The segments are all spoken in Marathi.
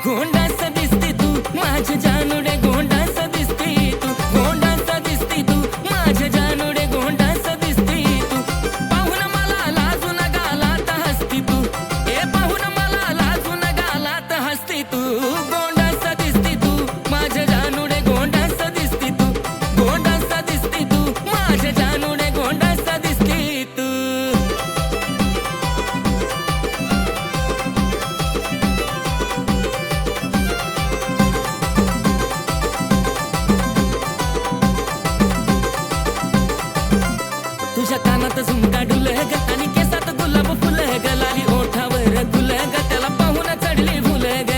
गोंडास दिसती तू माझ्या जानूडे, गोंडास दिसती तू, गोंडास दिसती तू माझ्या जानूडे, गोंडास दिसती तू. पाहून मला लाजून गालात हसती तू, ए पाहून मला लाजून गालात हसती तू. गोंडास दिसती तू माझ्या जानूडे, गोंडास दिसती तू, गोंडास दिसती तू माझ्या जानूडे, गोंडास दिसती तू. तुझ्या कानात झुमका डुलग आणि केसात गुलाब फुलग, लाली ओठावर गुलग त्याला पाहून चढली फुलग.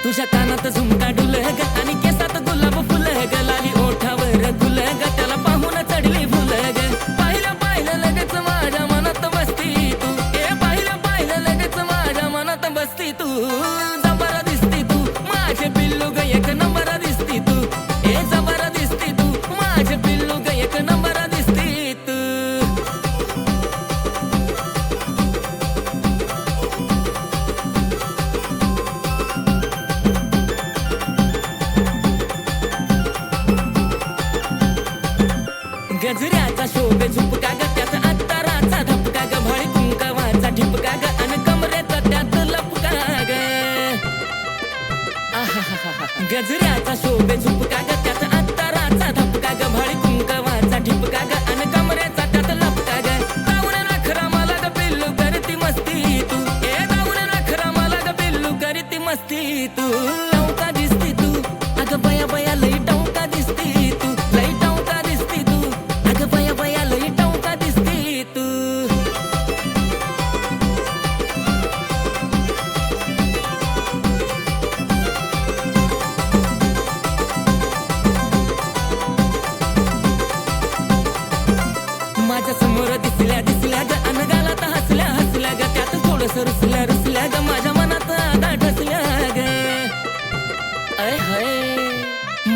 तुझ्या कानात झुमका डुलग आणि केसात गुलाब फुलग, लाली ओठावर गुलग त्याला पाहून चढली फुलग. पाहिलं पाहिलं लगेच माझ्या मनात बसती तू, ए पाहिलं पाहिलं लगेच माझ्या मनात बसती तू. जबर दिसती तू माझे पिल्लू ग, एक नंबर दिसती तू, ए जबर दिसती तू माझे पिल्लू ग, एक नंबर दिसती तू. गजऱ्याचा शोभे झुपका ग, त्यात अत्तराचा धपका ग, भाळी कुंकवाचा ठिपका ग, आणि कमरेचा त्यात लपका ग. गजऱ्याचा शोभे झुपका ग, त्यात अत्तराचा धपका ग, भाळी कुंकवाचा ठिपका ग, आणि कमरेचा त्यात लपका ग. दाऊन नखरा मला ग पिल्लू करती मस्ती तू, ए दाऊन नखरा मला ग पिल्लू करती मस्ती तू. टवका दिसती तू अगं बया बया, लई टवका दिसती तू, लई टवका दिसती तू अगं बया बया, लई टवका दिसती तू. माझ्या समोर दिसल्या दिसल्या ग, अन गालात हसल्या हसल्या ग, त्यात थोडस रुसल्या रुसल्या ग, माझ्या मनात आधा ठसल्या ग. अय हय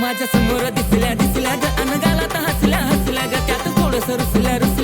माझ्या समोर दिसल्या दिसल्या ग, अन गालात हसल्या हसल्या ग, त्यात थोडस रुसल्या रुसल्या